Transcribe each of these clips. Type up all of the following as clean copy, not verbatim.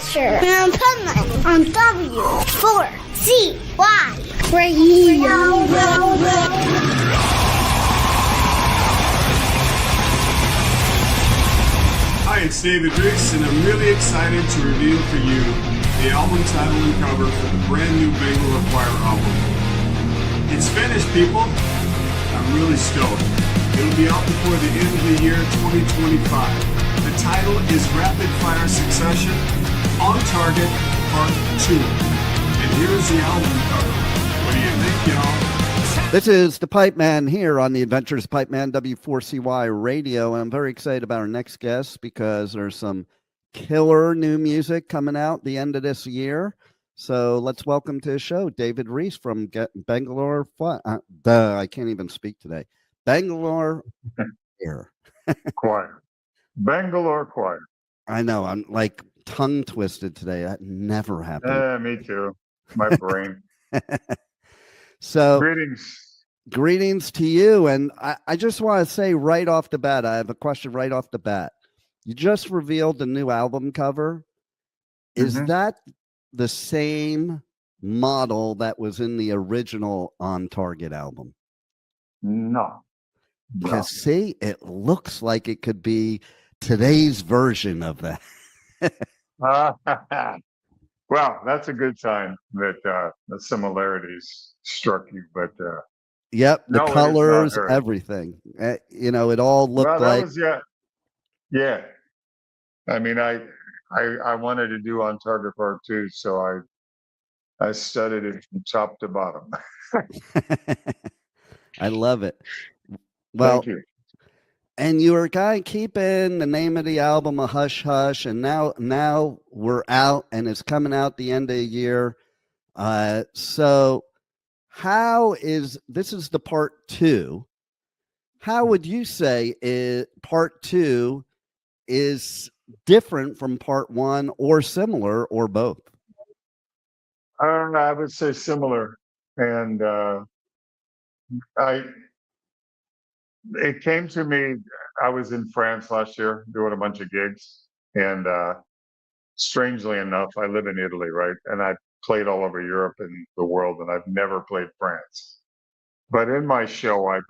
Asher and Penland on W4CY Radio. Hi, it's David Reece, and I'm really excited to reveal for you the album title and cover for the brand new Bangalore Choir album. It's finished, people. I'm really stoked. It'll be out before the end of the year 2025. The title is Rapid Fire Succession, On Target, Part 2. And here's the album cover. What do you think, y'all? This is the Pipe Man here on the Adventures Pipe Man W4CY Radio, and I'm very excited about our next guest because there's some killer new music coming out the end of this year. So let's welcome to the show David Reece from Bangalore. I can't even speak today. Bangalore Choir. Bangalore Choir. I know. I'm like tongue twisted today. That never happened. Me too. My brain. So greetings to you. And I just want to say right off the bat, I have a question right off the bat. You just revealed the new album cover. Is that the same model that was in the original On Target album? No. Because see, it looks like it could be today's version of that. Well, that's a good sign that the similarities struck you, but yep, the no, colors, everything. It all looked like. Yeah. I mean, I wanted to do On Target Part 2, so I studied it from top to bottom. I love it. Well, thank you. And you were kind of keeping the name of the album a hush hush, and now we're out, and it's coming out the end of the year. So this is the part 2. How would you say part 2 is different from part 1, or similar, or both? I would say similar, and it came to me. I was in France last year doing a bunch of gigs, and strangely enough, I live in Italy, right? And I played all over Europe and the world, and I've never played France. But in my show, I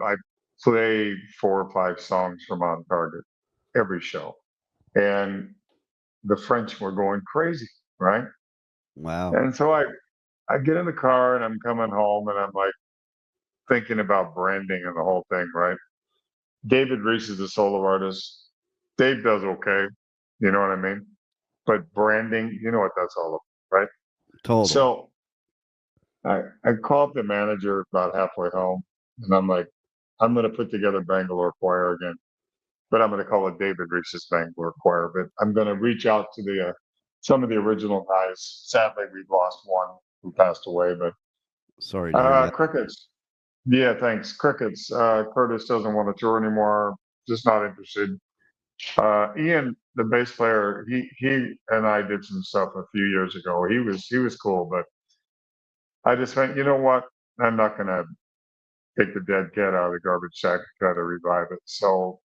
play 4 or 5 songs from On Target every show, and the French were going crazy, right? Wow. And so I get in the car and I'm coming home, and I'm like thinking about branding and the whole thing, right? David Reece is a solo artist. Dave does okay, you know what I mean? But branding, you know what that's all about, right? Totally. So I called the manager about halfway home, and I'm like, I'm going to put together Bangalore Choir again, but I'm going to call it David Reece's Bangalore Choir. But I'm going to reach out to some of the original guys. Sadly, we've lost one who passed away, but sorry. Crickets. Yeah, thanks. Crickets. Curtis doesn't want to tour anymore. Just not interested. Ian, the bass player, he and I did some stuff a few years ago. He was cool, but I just went, you know what? I'm not going to take the dead cat out of the garbage sack and try to revive it. So,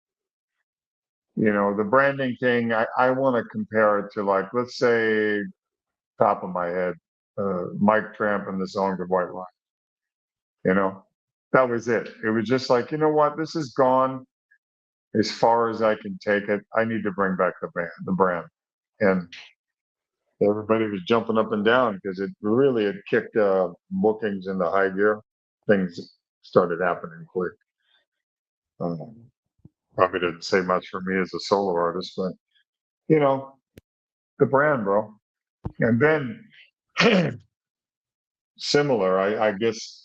the branding thing, I want to compare it to, like, let's say, top of my head, Mike Tramp and the song The White Line. That was it. It was just like, you know what? This is gone as far as I can take it. I need to bring back the brand. And everybody was jumping up and down because it really had kicked bookings into high gear. Things started happening quick. Probably didn't say much for me as a solo artist, but, the brand, bro. And then similar, I guess,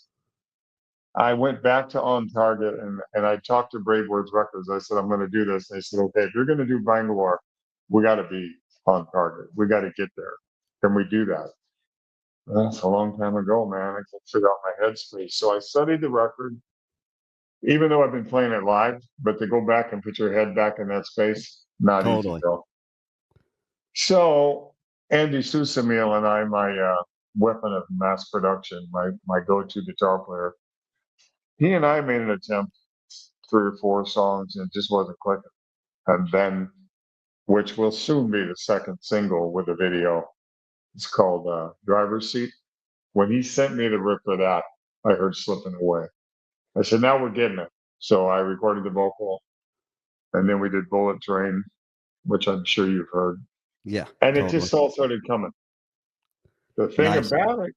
I went back to On Target and I talked to BraveWords Records. I said, I'm going to do this. They said, okay, if you're going to do Bangalore, we got to be On Target. We got to get there. Can we do that? That's a long time ago, man. I can't figure out my headspace. So I studied the record, even though I've been playing it live, but to go back and put your head back in that space, not easy, bro. So Andy Susemihl and I, my weapon of mass production, my go-to guitar player, he and I made an attempt, 3 or 4 songs, and it just wasn't clicking. And then, which will soon be the second single with a video, It's called Driver's Seat. When he sent me the rip of that, I heard Slipping Away. I said, now we're getting it. So I recorded the vocal, and then we did Bullet Train, which I'm sure you've heard. Yeah. And totally. it just all started coming. The thing Nice. about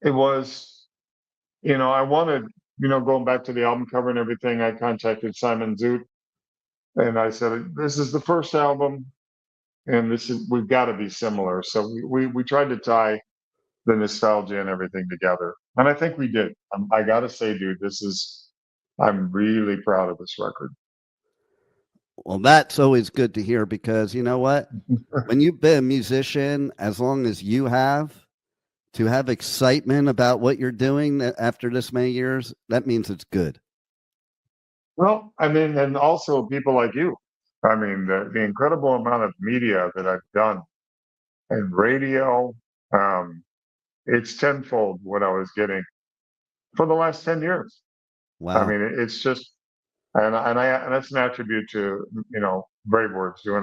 it was, I wanted, going back to the album cover and everything, I contacted Simon Zoot, and I said, this is the first album, and we've got to be similar. So we tried to tie the nostalgia and everything together, and I think we did. I gotta say, dude, I'm really proud of this record. Well, that's always good to hear, because you know what? When you've been a musician as long as you have, to have excitement about what you're doing after this many years, that means it's good. Well, I mean, and also people like you. I mean, the incredible amount of media that I've done and radio, it's tenfold what I was getting for the last 10 years. Wow. I mean, it's just, and that's an attribute to, BraveWords doing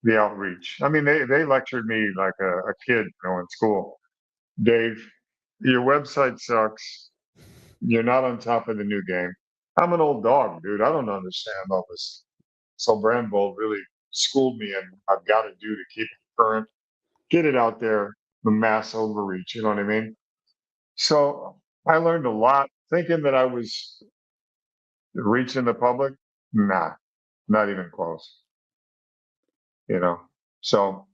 the outreach. I mean, they lectured me like a kid, in school. Dave, your website sucks. You're not on top of the new game. I'm an old dog, dude. I don't understand all this. So Brandvold really schooled me, and I've got to do to keep it current, get it out there, the mass overreach. You know what I mean? So I learned a lot, thinking that I was reaching the public. Nah, not even close. So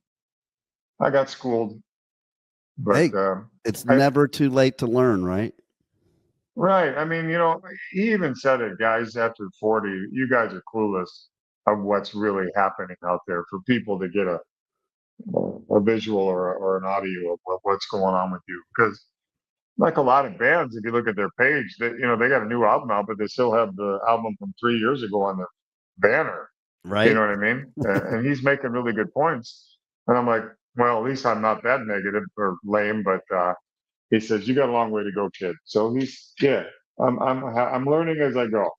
I got schooled, but Hey, it's never too late to learn, right? Right. I mean, he even said it, guys, after 40, you guys are clueless of what's really happening out there for people to get a visual or an audio of what's going on with you. Because like a lot of bands, if you look at their page, they got a new album out, but they still have the album from 3 years ago on the banner. Right. You know what I mean? And he's making really good points. And I'm like, well, at least I'm not that negative or lame, but he says, you got a long way to go, kid. So I'm learning as I go.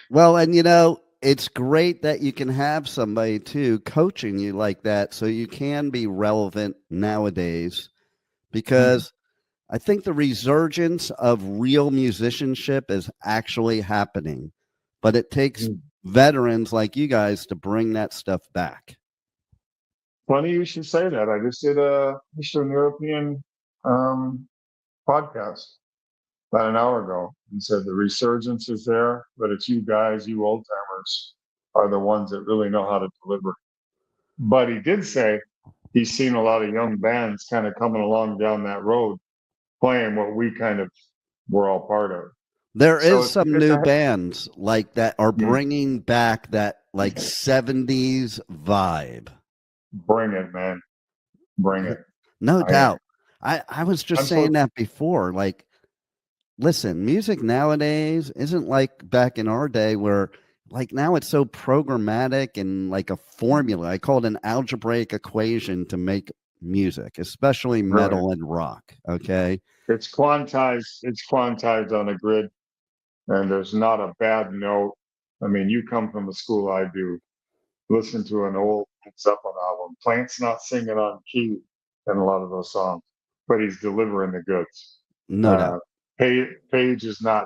Well, and it's great that you can have somebody too coaching you like that, so you can be relevant nowadays, because I think the resurgence of real musicianship is actually happening, but it takes veterans like you guys to bring that stuff back. Funny you should say that. I just did a Eastern European podcast about an hour ago, and said the resurgence is there, but it's you guys, you old timers, are the ones that really know how to deliver. But he did say he's seen a lot of young bands kind of coming along down that road, playing what we kind of were all part of. There is some new bands like that are bringing back that like 70s vibe. Bring it, man. Bring it. No doubt. I was just saying that before. Like, listen, music nowadays isn't like back in our day where like now it's so programmatic and like a formula. I call it an algebraic equation to make music, especially metal and rock. Okay. It's quantized. It's quantized on a grid, and there's not a bad note. I mean, you come from the school I do. Listen to an old Zeppelin album. Plant's not singing on key in a lot of those songs, but he's delivering the goods. No doubt. Page is not,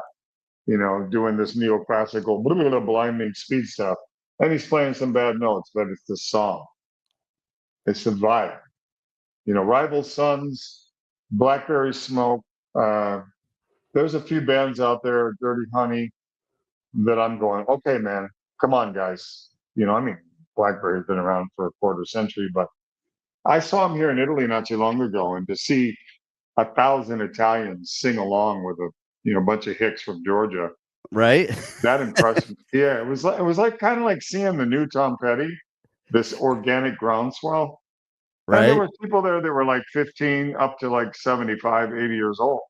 doing this neoclassical blinding speed stuff, and he's playing some bad notes, but it's the song. It's the vibe. Rival Sons, Blackberry Smoke. There's a few bands out there, Dirty Honey, that I'm going, okay, man, come on, guys. Blackberry's been around for a quarter century, but I saw him here in Italy not too long ago, and to see 1,000 Italians sing along with a bunch of hicks from Georgia, right? That impressed me. Yeah, it was like kind of like seeing the new Tom Petty, this organic groundswell. Right. And there were people there that were like 15 up to like 75, 80 years old.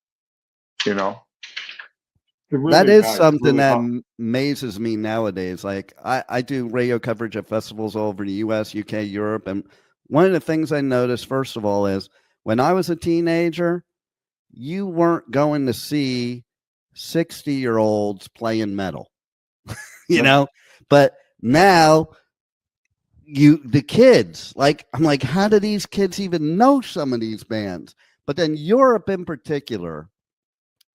Really that is nice, something really that hot. amazes me nowadays. Like I do radio coverage at festivals all over the US, UK, Europe. And one of the things I noticed, first of all, is when I was a teenager, you weren't going to see 60-year-olds playing metal, but now the kids, like, I'm like, how do these kids even know some of these bands? But then Europe in particular.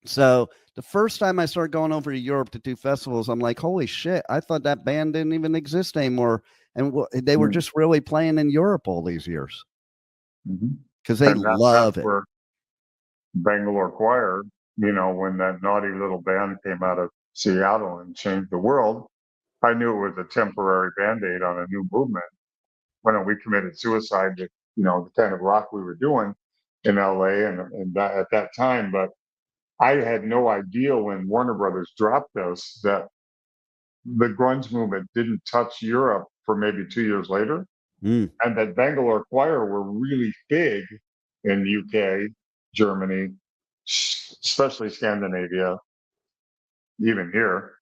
So the first time I started going over to Europe to do festivals, I'm like, holy shit, I thought that band didn't even exist anymore. And they were just really playing in Europe all these years because they And love that's it. where Bangalore Choir, when that naughty little band came out of Seattle and changed the world, I knew it was a temporary band-aid on a new movement. When we committed suicide with, the kind of rock we were doing in LA and that, at that time. But I had no idea when Warner Brothers dropped us that the grunge movement didn't touch Europe for maybe 2 years later. And that Bangalore Choir were really big in UK, Germany, especially Scandinavia, even here,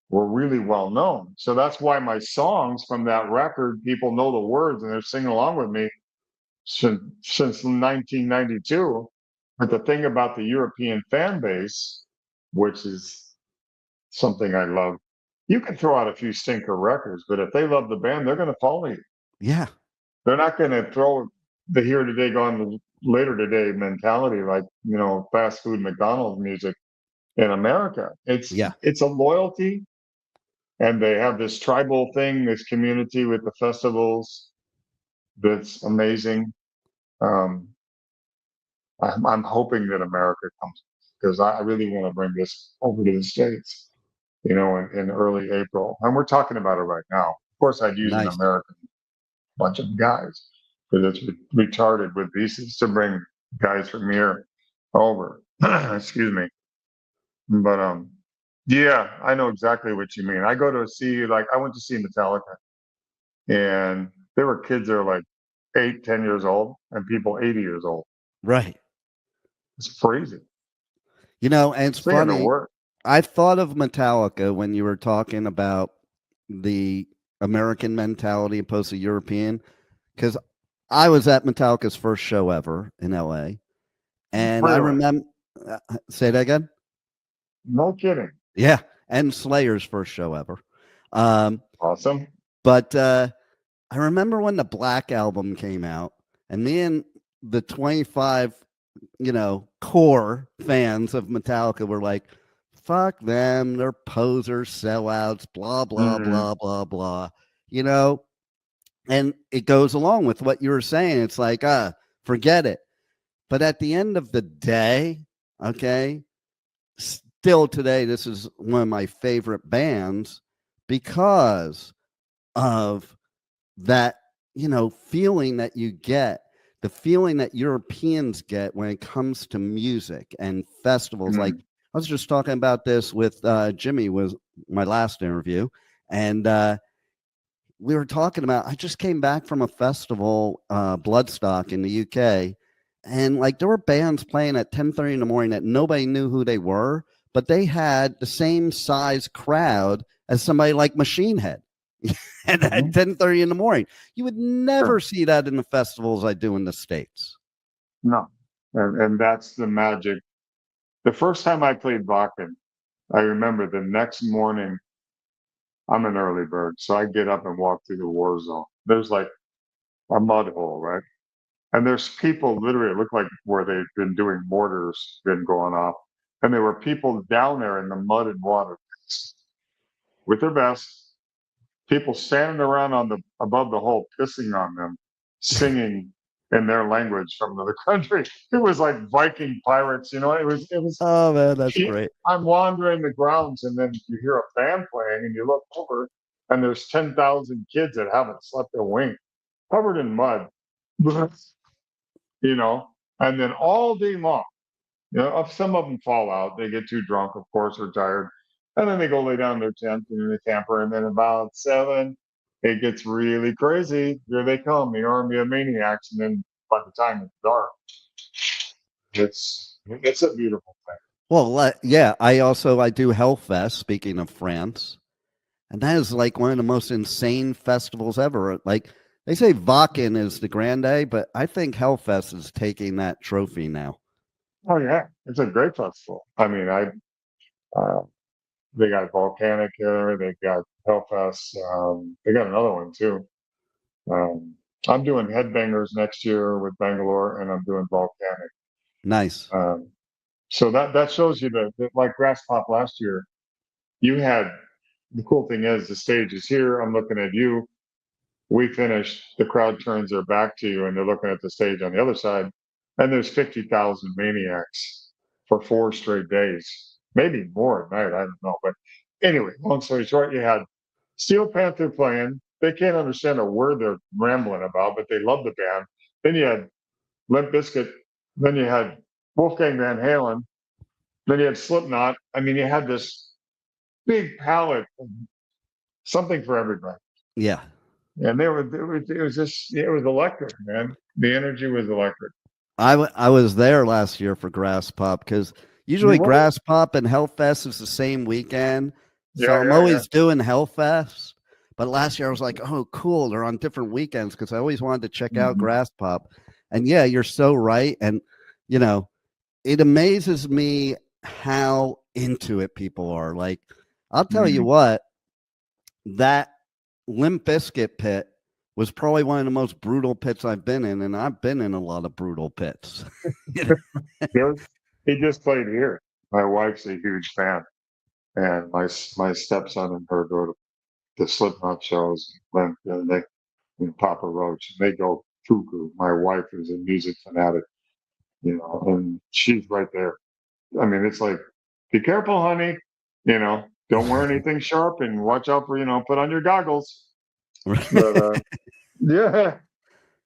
were really well known. So that's why my songs from that record, people know the words and they're singing along with me since 1992. But the thing about the European fan base, which is something I love, you can throw out a few stinker records, but if they love the band, they're going to follow you. Yeah. They're not going to throw the here today, gone later today mentality like, fast food McDonald's music in America. It's a loyalty, and they have this tribal thing, this community with the festivals that's amazing. I'm hoping that America comes because I really want to bring this over to the States, in early April. And we're talking about it right now. Of course, I'd use an American bunch of guys because it's retarded with visas to bring guys from here over. Excuse me. But yeah, I know exactly what you mean. I go to see, like, I went to see Metallica, and there were kids that are like 8, 10 years old, and people 80 years old. Right. It's crazy. And it's funny. Work. I thought of Metallica when you were talking about the American mentality opposed to European, because I was at Metallica's first show ever in LA. And I remember, say that again? No kidding. Yeah. And Slayer's first show ever. Awesome. But I remember when the Black Album came out, and me and the 25, core fans of Metallica were like, fuck them, they're posers, sellouts, blah, blah, blah, blah, blah, and it goes along with what you were saying. It's like, forget it. But at the end of the day, okay, still today, this is one of my favorite bands because of that, feeling that you get, the feeling that Europeans get when it comes to music and festivals. Like, I was just talking about this with Jimmy, was my last interview. And we were talking about, I just came back from a festival, Bloodstock in the UK. And like, there were bands playing at 10:30 in the morning that nobody knew who they were, but they had the same size crowd as somebody like Machine Head. And at 10:30 in the morning, you would never see that in the festivals I do in the States. No. And that's the magic. The first time I played Wacken, I remember the next morning, I'm an early bird, so I get up and walk through the war zone. There's like a mud hole, right? And there's people literally, it looked like where they've been doing mortars been going off. And there were people down there in the mud and water with their vests, people standing around above the hole, pissing on them, singing in their language from another country. It was like Viking pirates, it was. Oh man, that's great. I'm wandering the grounds, and then you hear a band playing, and you look over, and there's 10,000 kids that haven't slept a wink, covered in mud, and then all day long, some of them fall out. They get too drunk, of course, or tired. And then they go lay down in their tent in the camper. And then about 7, it gets really crazy. Here they come, the army of maniacs. And then by the time it's dark, it's a beautiful thing. Well, yeah, I do Hellfest, speaking of France. And that is like one of the most insane festivals ever. Like, they say Wacken is the grande, but I think Hellfest is taking that trophy now. Oh, yeah. It's a great festival. I mean, they got Volcanic there. They got Hellfest. They got another one, too. I'm doing Headbangers next year with Bangalore, and I'm doing Volcanic. Nice. So that shows you that like Grass Pop last year, you had the cool thing is the stage is here. I'm looking at you. We finish. The crowd turns their back to you, and they're looking at the stage on the other side. And there's 50,000 maniacs for 4 straight days, maybe more at night. I don't know, but anyway, long story short, you had Steel Panther playing. They can't understand a word they're rambling about, but they love the band. Then you had Limp Bizkit. Then you had Wolfgang Van Halen. Then you had Slipknot. I mean, you had this big palette, of something for everybody. Yeah. And it was just, it was electric, man. The energy was electric. I was there last year for Grass Pop because usually You were? Grass Pop and Hellfest is the same weekend. So Yeah, I'm yeah, always doing Hellfest. But last year I was like, oh, cool. They're on different weekends because I always wanted to check out Mhm. Grass Pop. And yeah, you're so right. And, you know, it amazes me how into it people are. Like, I'll tell you Mhm. what, that Limp Bizkit pit was probably one of the most brutal pits I've been in. And I've been in a lot of brutal pits. You know? He just played here. My wife's a huge fan, and my stepson and her go to the Slipknot shows. When they and Papa Roach, and they go cuckoo. My wife is a music fanatic, and she's right there. I mean, it's like, be careful, honey. Don't wear anything sharp, and watch out for put on your goggles. But yeah,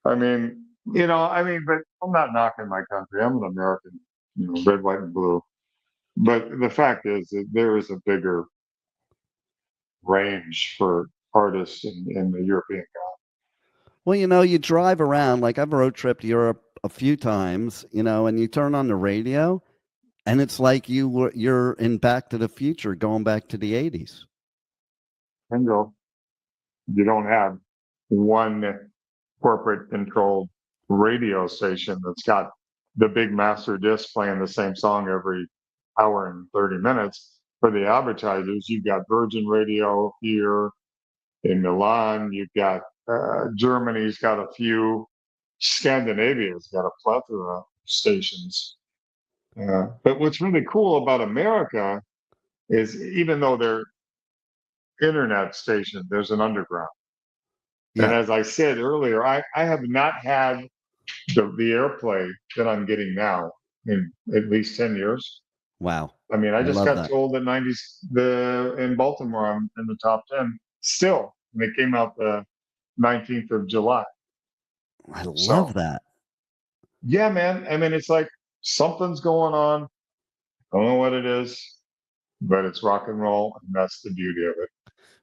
but I'm not knocking my country. I'm an American, red, white, and blue. But the fact is that there is a bigger range for artists in the European. Well, you drive around, like I've road tripped Europe a few times, and you turn on the radio and it's like you're in Back to the Future, going back to the 80s. Bingo. You don't have one corporate controlled radio station that's got the big master disc playing the same song every hour and 30 minutes. For the advertisers, you've got Virgin Radio here in Milan. You've got Germany's got a few. Scandinavia's got a plethora of stations. But what's really cool about America is even though they're internet stations, there's an underground. And Yeah. as I said earlier, I have not had the airplay that I'm getting now in at least 10 years. Wow. I mean, I just love got that. told that in Baltimore, I'm in the top 10 still. And it came out the 19th of July. I love So, that. yeah, man. I mean, it's like something's going on. I don't know what it is, but it's rock and roll. And that's the beauty of it.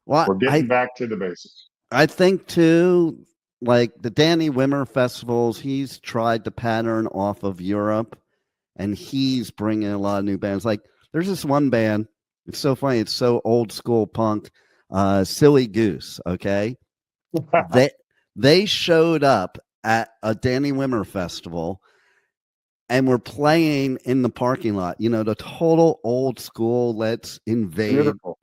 Well, We're getting back to the basics. I think too, like the Danny Wimmer festivals, he's tried to pattern off of Europe, and he's bringing a lot of new bands. Like there's this one band. It's so funny. It's so old school punk. Silly Goose. Okay, they showed up at a Danny Wimmer festival and were playing in the parking lot. The total old school. Let's invade. Beautiful.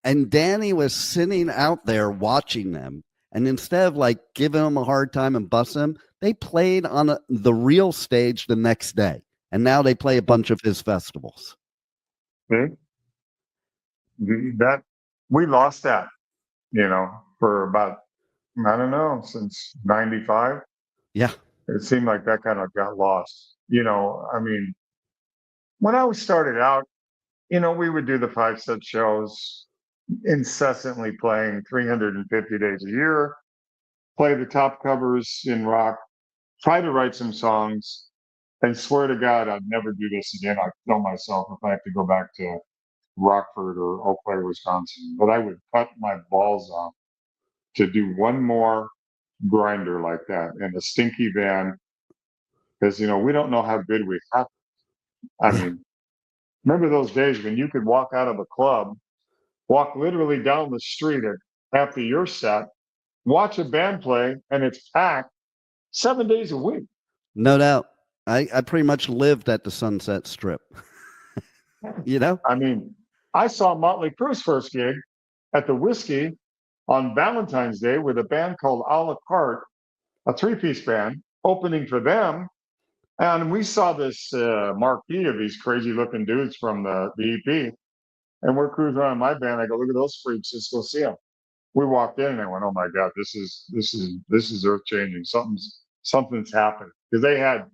And Danny was sitting out there watching them. And instead of like giving them a hard time and busting them, they played on the real stage the next day. And now they play a bunch of his festivals. See? That we lost that, for about, I don't know, since 95. Yeah. It seemed like that kind of got lost. I mean, when I was started out, we would do the 5-set shows, incessantly playing 350 days a year, play the top covers in rock, try to write some songs, and swear to God, I'd never do this again. I'd kill myself if I have to go back to Rockford or Eau Claire, Wisconsin. But I would cut my balls off to do one more grinder like that in a stinky van because, we don't know how good we have. I mean, remember those days when you could walk out of a club, walk literally down the street after your set, watch a band play, and it's packed 7 days a week. No doubt. I pretty much lived at the Sunset Strip. I mean, I saw Motley Crue's first gig at the Whiskey on Valentine's Day with a band called A La Carte, a three-piece band, opening for them. And we saw this marquee of these crazy-looking dudes from the EP. And we're cruising around in my van. I go, look at those freaks. Let's go see them. We walked in and I went, oh my God, this is earth changing. Something's happened, because they had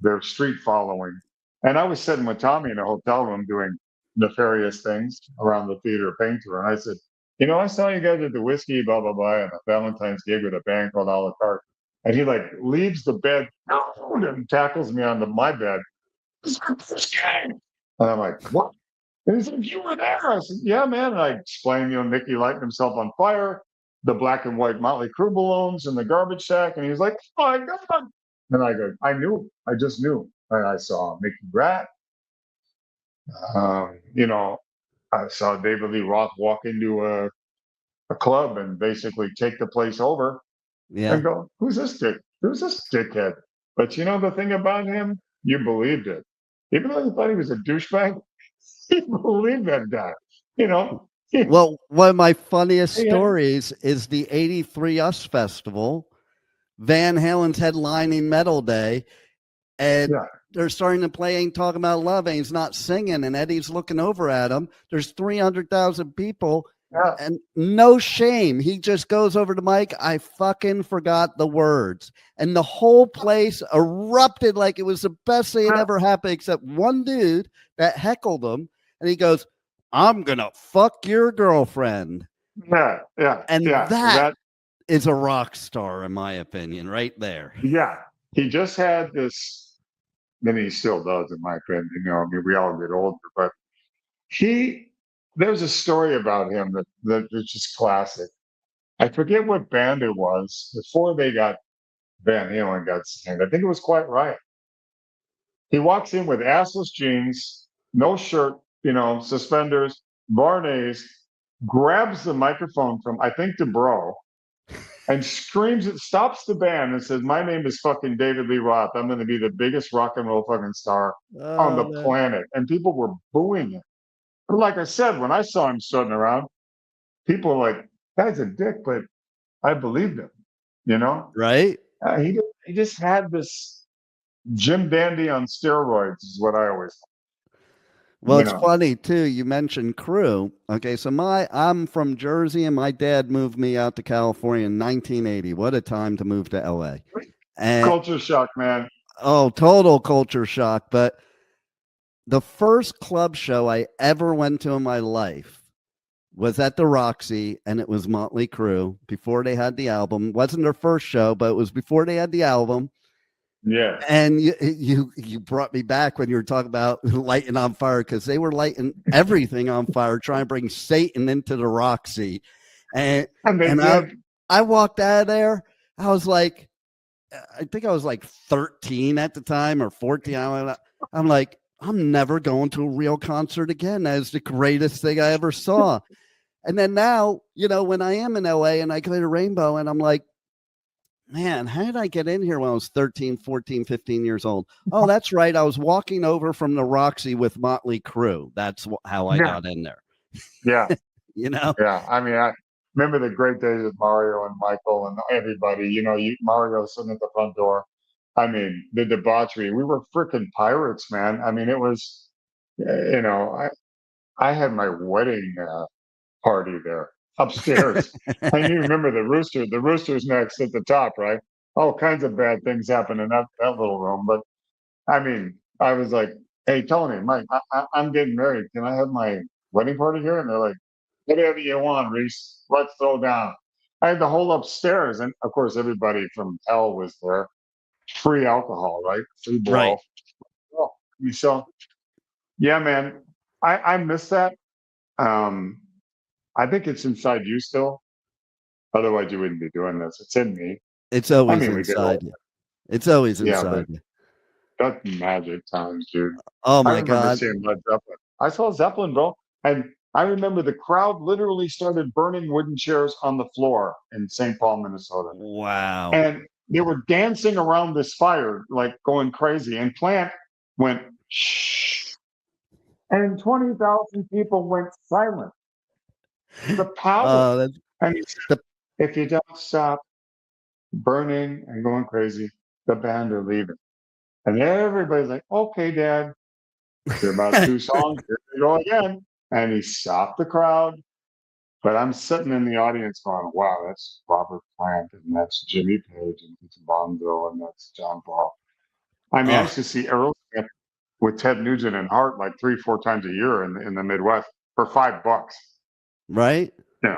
their street following. And I was sitting with Tommy in a hotel room doing nefarious things around the theater painter. And I said, I saw you guys at the whiskey, blah, blah, blah, and a Valentine's gig with a band called A La Carte. And he like leaves the bed and tackles me onto my bed. And I'm like, what? And he said, you were there. I said, yeah, man. And I explained, Nicky lighting himself on fire, the black and white Motley Crue balloons in the garbage sack. And he was like, oh my God. And I go, I knew. I just knew. And I saw Mickey Gratt. I saw David Lee Roth walk into a club and basically take the place over. Yeah. And go, who's this dick? Who's this dickhead? But the thing about him, you believed it. Even though you thought he was a douchebag, you believed that guy. Well, one of my funniest stories is the 83 US Festival. Van Halen's headlining Metal Day, and they're starting to play Ain't Talking About Love, and he's not singing, and Eddie's looking over at him. There's 300,000 people, and no shame. He just goes over to Mike. I fucking forgot the words. And the whole place erupted like it was the best thing that ever happened, except one dude that heckled him, and he goes, I'm going to fuck your girlfriend. Yeah. And that is a rock star, in my opinion, right there. Yeah. He just had this, and he still does, in my opinion. We all get older, but there's a story about him that is just classic. I forget what band it was before Van Halen got signed. I think it was Quite Right. He walks in with assless jeans, no shirt, suspenders, Barney's, grabs the microphone from, I think, DeBro, and screams it, stops the band and says, my name is fucking David Lee Roth. I'm going to be the biggest rock and roll fucking star on the planet. And people were booing it. But like I said, when I saw him strutting around, people were like, guy's a dick, but I believed him, Right? He just had this Jim Dandy on steroids is what I always thought. Well, it's funny too. You mentioned crew. Okay, so I'm from Jersey, and my dad moved me out to California in 1980. What a time to move to LA! And culture shock, man. Oh, total culture shock. But the first club show I ever went to in my life was at the Roxy, and it was Motley Crue before they had the album. It wasn't their first show, but it was before they had the album. Yeah. And you brought me back when you were talking about lighting on fire, because they were lighting everything on fire, trying to bring Satan into the Roxy. And I walked out of there. I was like, I think I was like 13 at the time or 14. I'm like, I'm never going to a real concert again. That is the greatest thing I ever saw. And then now, when I am in LA and I go to Rainbow, and I'm like, man, how did I get in here when I was 13, 14, 15 years old? Oh, that's right. I was walking over from the Roxy with Motley Crue. That's how I got in there. Yeah. Yeah. I mean, I remember the great days with Mario and Michael and everybody. Mario sitting at the front door. I mean, the debauchery. We were freaking pirates, man. I mean, it was, I had my wedding party there upstairs. And you remember the rooster. The rooster's next at the top, right? All kinds of bad things happen in that little room. But I mean, I was like, "Hey, Tony, Mike, I'm getting married. Can I have my wedding party here?" And they're like, "Whatever you want, Reece. Let's throw down." I had the whole upstairs, and of course, everybody from hell was there. Free alcohol, right? Free blow. Right. Oh, so yeah, man, I miss that. I think it's inside you still. Otherwise, you wouldn't be doing this. It's in me. It's always inside you. It's always inside you. That's magic times, dude. Oh my I remember God. seeing Led Zeppelin. I saw Zeppelin, bro. And I remember the crowd literally started burning wooden chairs on the floor in St. Paul, Minnesota. Wow. And they were dancing around this fire, like going crazy. And Plant went, shh. And 20,000 people went silent. The power. And he said, The- if you don't stop burning and going crazy, the band are leaving. And everybody's like, okay, Dad. After about 2 songs, here we go again. And he stopped the crowd. But I'm sitting in the audience going, wow, that's Robert Plant, and that's Jimmy Page, and it's Bonzo, and that's John Paul. I mean, I oh, used to see Aerosmith with Ted Nugent and Hart like 3-4 times a year in the Midwest for $5. right. Yeah.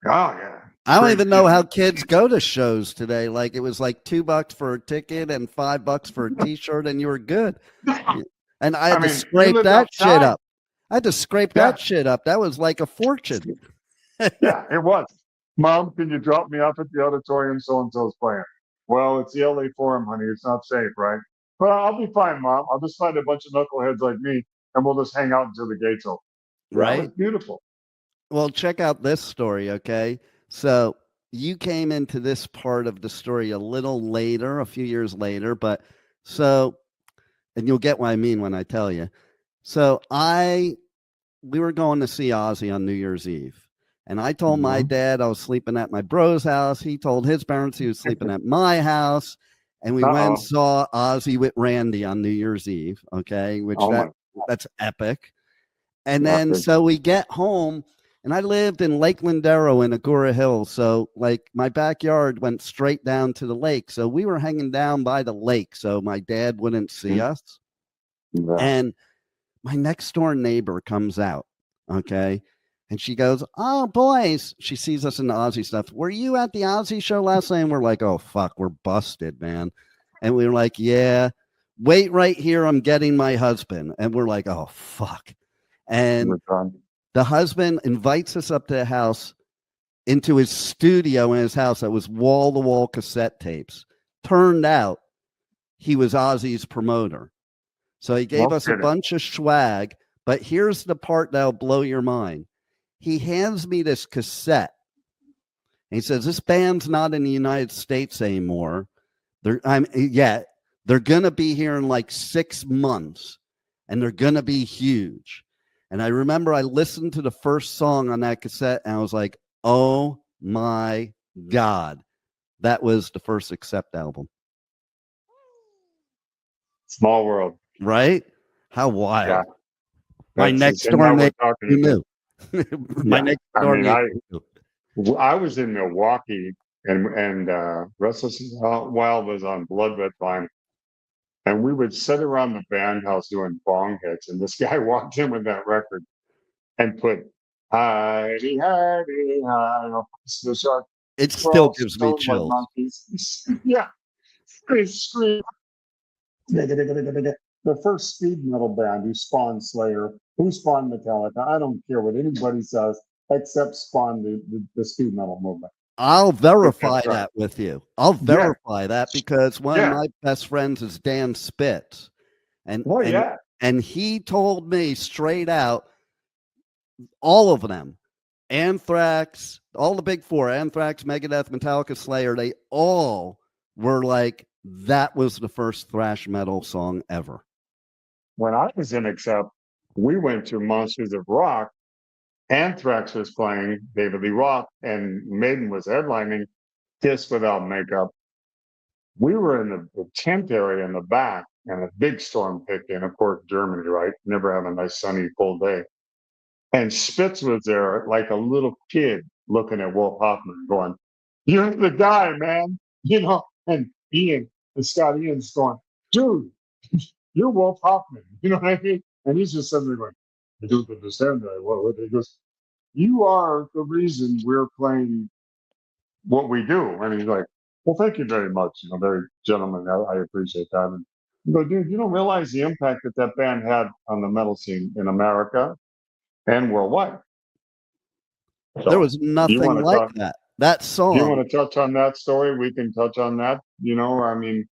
Oh yeah. I don't Great. even know how kids go to shows today. Like it was like $2 for a ticket and $5 for a T-shirt, and you were good. And I I had to mean, you scrape lived that shit outside. up. I had to scrape Yeah. that shit up. That was like a fortune. Yeah, it was. Mom, can you drop me off at the auditorium? So and so's playing. Well, it's the LA Forum, honey. It's not safe, right? Well, I'll be fine, Mom. I'll just find a bunch of knuckleheads like me, and we'll just hang out until the gates open. That was Right. beautiful. Well, check out this story, okay? So you came into this part of the story a little later, a few years later, but so, and you'll get what I mean when I tell you. So we were going to see Ozzy on New Year's Eve. And I told my dad I was sleeping at my bro's house. He told his parents he was sleeping at my house. And we went and Uh-oh. saw Ozzy with Randy on New Year's Eve, okay? Which Oh my that's epic. And God. then so we get home, and I lived in Lake Lindero in Agora Hills. So like my backyard went straight down to the lake. So we were hanging down by the lake so my dad wouldn't see us. Yeah. And my next door neighbor comes out, okay? And she goes, oh, boys. She sees us in the Ozzy stuff. Were you at the Ozzy show last night? And we're like, oh, fuck, we're busted, man. And we were like, yeah, wait right here. I'm getting my husband. And we're like, oh, fuck. And the husband invites us up to the house into his studio in his house that was wall-to-wall cassette tapes. Turned out he was Ozzy's promoter. So he gave us a bunch of swag, but here's the part that'll blow your mind. He hands me this cassette. And he says, this band's not in the United States anymore. They're going to be here in like 6 months, and they're going to be huge. And I remember I listened to the first song on that cassette, and I was like, oh my God. That was the first Accept album. Small world. Right? How wild. Yeah. My next door neighbor knew. My next door neighbor knew. I was in Milwaukee, and Restless Wild was on Blood Red Vine. And we would sit around the band house doing bong hits, and this guy walked in with that record and put Heidi, Heidi, hi, the shark. It still gives me chills. Yeah. Scream. The first speed metal band who spawned Slayer, who spawned Metallica. I don't care what anybody says, except spawn the speed metal movement. I'll verify that with you. I'll verify that because one of my best friends is Dan Spitz. And he told me straight out, all of them, Anthrax, all the big four, Anthrax, Megadeth, Metallica, Slayer, they all were like, that was the first thrash metal song ever. When I was in Accept, we went to Monsters of Rock. Anthrax was playing, David Lee Roth, and Maiden was headlining Kiss Without Makeup. We were in the tent area in the back, and a big storm picked in, of course, Germany, right? Never have a nice, sunny, cold day. And Spitz was there like a little kid looking at Wolf Hoffman going, you're the guy, man. You know, and Scott Ian's going, dude, you're Wolf Hoffman. You know what I mean? And he's just suddenly going, I don't understand that. What? He goes, you are the reason we're playing what we do. And he's like, well, thank you very much. You know, very gentleman. I appreciate that. And you go, dude, you don't realize the impact that band had on the metal scene in America and worldwide. So, there was nothing like that. That song. Do you want to touch on that story? We can touch on that. You know, I mean,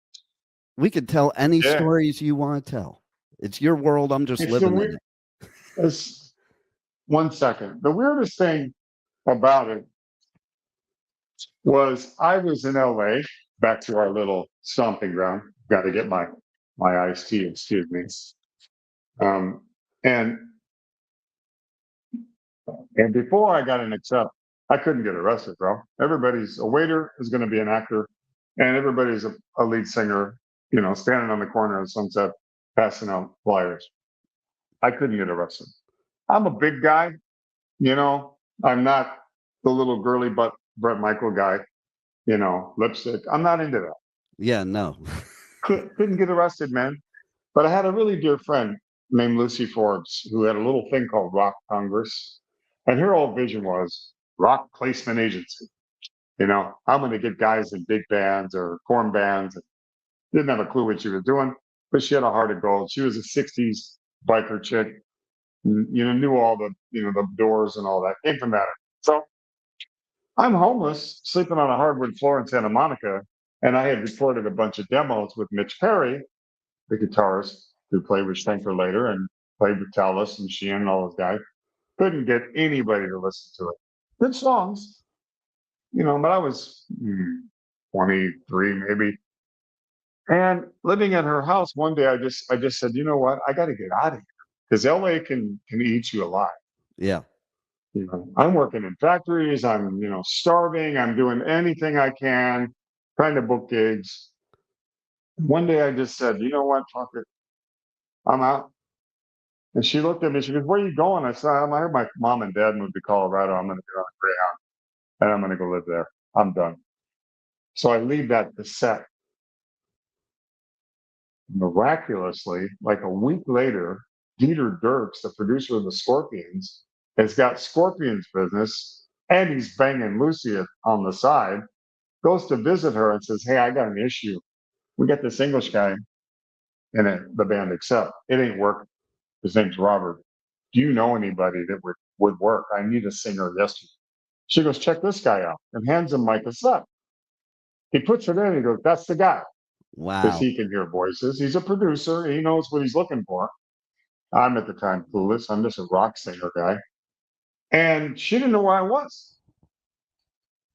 we could tell any stories you want to tell. It's your world. I'm just living in it. 1 second. The weirdest thing about it was I was in LA, back to our little stomping ground. Got to get my iced tea, excuse me. And before I got an Accept, I couldn't get arrested, bro. Everybody's a waiter is going to be an actor, and everybody's a lead singer, standing on the corner of Sunset passing out flyers. I couldn't get arrested. I'm a big guy, I'm not the little girly butt Brett Michael guy, lipstick. I'm not into that. Yeah, no. Couldn't get arrested, man. But I had a really dear friend named Lucy Forbes who had a little thing called Rock Congress. And her whole vision was rock placement agency. I'm going to get guys in big bands or corn bands. Didn't have a clue what she was doing, but she had a heart of gold. She was a 60s biker chick, knew all the doors and all that. Came from that. So I'm homeless, sleeping on a hardwood floor in Santa Monica. And I had recorded a bunch of demos with Mitch Perry, the guitarist who played with Stenker later and played with Tallis and Sheehan and all those guys. Couldn't get anybody to listen to it. Good songs, but I was 23 maybe. And living at her house one day, I just said, you know what? I got to get out of here because LA can eat you alive. Yeah. I'm working in factories. I'm, starving. I'm doing anything I can, trying to book gigs. One day I just said, you know what? Fuck it. I'm out. And she looked at me. She goes, where are you going? I said, I heard my mom and dad moved to Colorado. I'm going to get on a Greyhound and I'm going to go live there. I'm done. So I leave that cassette. Miraculously, like a week later, Dieter Dirks, the producer of the Scorpions, has got Scorpions business and he's banging Lucy on the side, goes to visit her and says, hey, I got an issue. We got this English guy in the band Accept. It ain't working. His name's Robert. Do you know anybody that would work? I need a singer yesterday. She goes, check this guy out, and hands him my cassette. He puts it in, he goes, that's the guy. Wow. Because he can hear voices. He's a producer. He knows what he's looking for. I'm at the time clueless. I'm just a rock singer guy. And she didn't know where I was.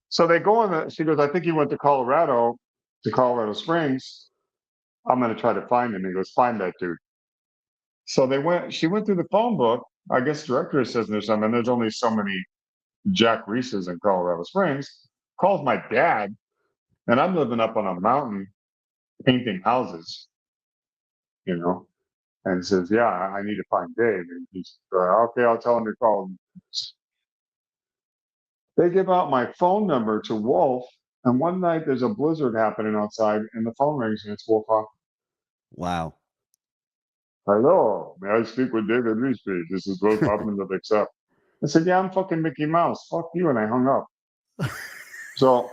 So they go on, she goes, I think he went to Colorado Springs. I'm going to try to find him. He goes, find that dude. So she went through the phone book, I guess directory assistant or something. There's only so many Jack Reese's in Colorado Springs. Calls my dad, and I'm living up on a mountain painting houses, and says, yeah, I need to find Dave. And he's okay, I'll tell him to call him. They give out my phone number to Wolf, and one night there's a blizzard happening outside, and the phone rings, and it's Wolf Hoffman. Wow. Hello, may I speak with David Reece, please? This is Wolf Hoffman of Accept. I said, yeah, I'm fucking Mickey Mouse. Fuck you, and I hung up. So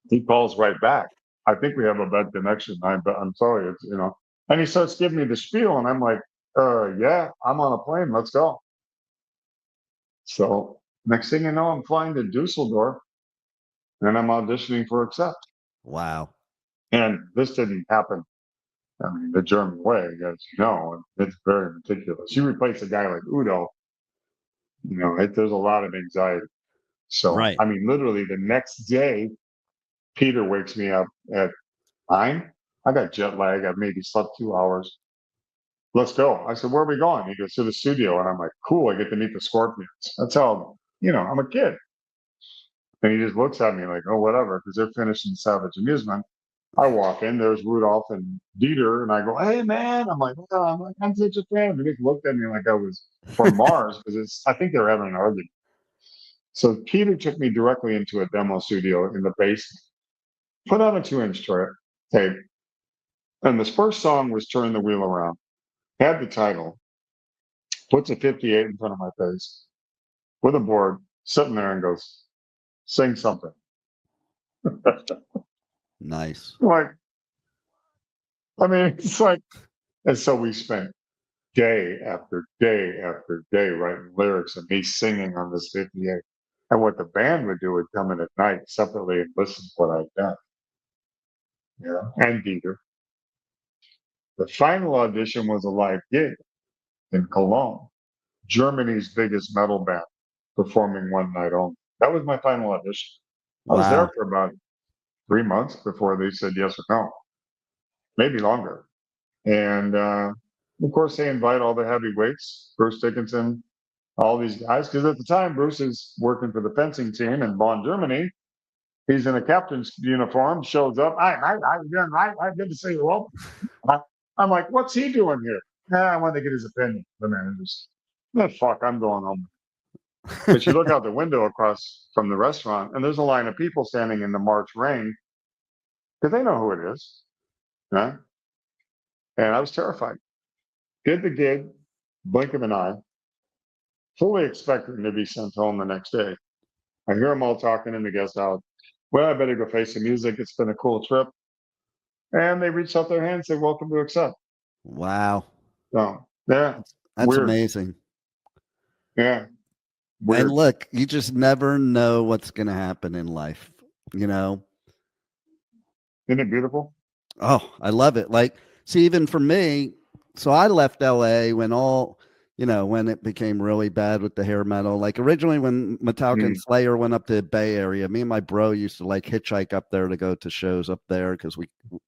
he calls right back. I think we have a bad connection. I'm sorry, it's And he starts giving me the spiel, and I'm like, yeah, I'm on a plane. Let's go. So next thing you know, I'm flying to Dusseldorf, and I'm auditioning for Accept. Wow. And this didn't happen, the German way, as you know, and it's very meticulous. You replace a guy like Udo, there's a lot of anxiety. So, right. Literally the next day, Peter wakes me up at 9. I got jet lag. I maybe slept 2 hours. Let's go. I said, where are we going? He goes, to the studio. And I'm like, cool. I get to meet the Scorpions. That's how, I'm a kid. And he just looks at me like, oh, whatever, because they're finishing Savage Amusement. I walk in, there's Rudolph and Dieter, and I go, hey, man. I'm such a fan. And he looked at me like I was from Mars, because I think they were having an argument. So Peter took me directly into a demo studio in the basement, put on a 2-inch tape, and this first song was Turn the Wheel Around. Had the title, puts a 58 in front of my face with a board, sitting there and goes, sing something. Nice. It's like, and so we spent day after day after day writing lyrics and me singing on this 58. And what the band would do would come in at night separately and listen to what I'd done. And Dieter. The final audition was a live gig in Cologne, Germany's biggest metal band, performing one night only. That was my final audition. I was there for about 3 months before they said yes or no, maybe longer. And of course, they invite all the heavyweights: Bruce Dickinson, all these guys, because at the time Bruce is working for the fencing team in Bonn, Germany. He's in a captain's uniform, shows up. I good to see you. Well, I'm like, what's he doing here? I wanted to get his opinion. The manager's, fuck, I'm going home. But you look out the window across from the restaurant, and there's a line of people standing in the March rain because they know who it is. Huh? And I was terrified. Did the gig, blink of an eye, fully expecting to be sent home the next day. I hear them all talking in the guest house. Well, I better go face the music. It's been a cool trip. And they reached out their hand and said, welcome to Accept. Wow. So, yeah. That's weird. amazing. Yeah. Weird. And look, you just never know what's going to happen in life, you know? Isn't it beautiful? Oh, I love it. Like, see, even for me, so I left LA when when it became really bad with the hair metal. Like originally when Metallica and Slayer went up to the Bay Area, me and my bro used to like hitchhike up there to go to shows up there because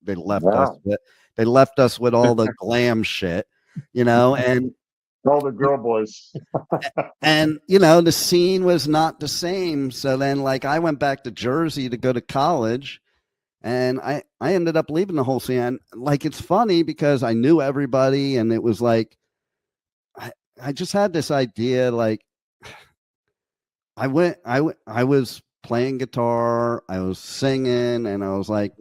they left us with all the glam shit, and all the girl boys. And the scene was not the same. So then like I went back to Jersey to go to college. And I ended up leaving the whole scene. Like, it's funny because I knew everybody, and it was like, I just had this idea. Like, I was playing guitar, I was singing, and I was like,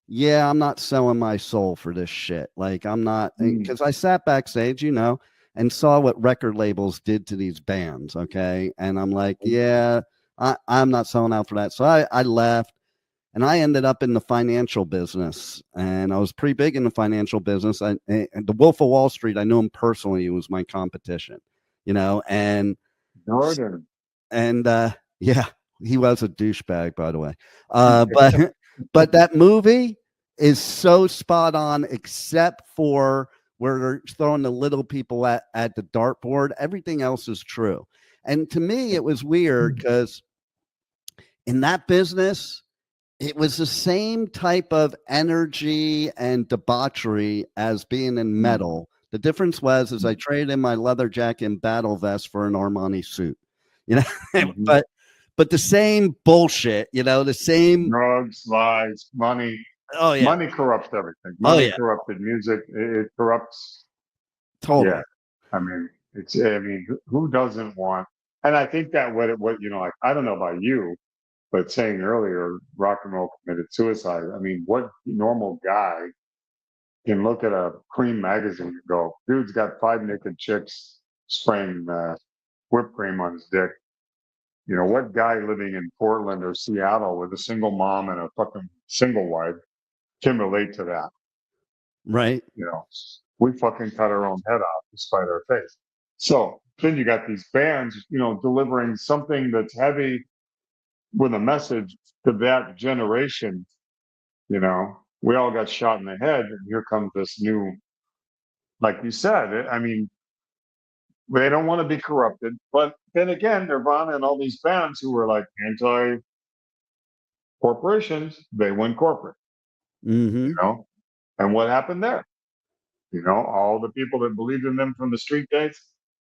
yeah, I'm not selling my soul for this shit. Like, I'm not, because I sat backstage, and saw what record labels did to these bands. Okay. And I'm like, yeah, I'm not selling out for that. So I left. And I ended up in the financial business, and I was pretty big in the financial business. And the Wolf of Wall Street, I knew him personally. He was my competition, and Jordan. And yeah, he was a douchebag, by the way. But that movie is so spot on, except for where they're throwing the little people at the dartboard. Everything else is true. And to me, it was weird because in that business, it was the same type of energy and debauchery as being in metal. The difference was I traded in my leather jacket and battle vest for an Armani suit, but the same bullshit, the same drugs, lies, money. Oh yeah, money corrupts everything. Money corrupted music. It corrupts. Totally. Yeah, I mean, who doesn't want? And I think that what like, I don't know about you, but saying earlier, rock and roll committed suicide. I mean, what normal guy can look at a Cream magazine and go, dude's got 5 naked chicks spraying whipped cream on his dick? What guy living in Portland or Seattle with a single mom and a fucking single wife can relate to that? Right. We fucking cut our own head off despite our faith. So then you got these bands, delivering something that's heavy with a message to that generation. We all got shot in the head, and here comes this new, like you said, they don't want to be corrupted. But then again, Nirvana and all these bands who were like anti-corporations, they went corporate. And what happened there? All the people that believed in them from the street days,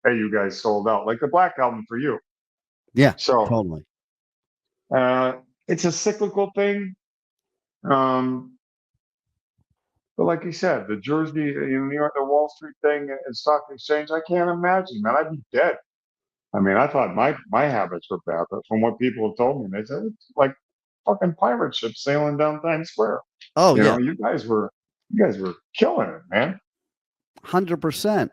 hey, you guys sold out. Like the Black Album for you. Yeah, so totally. It's a cyclical thing. But like you said, the Jersey, New York, the Wall Street thing and stock exchange, I can't imagine, man. I'd be dead. I thought my habits were bad, but from what people have told me, they said it's like fucking pirate ships sailing down Times Square. Oh yeah, you guys were killing it, man. 100%.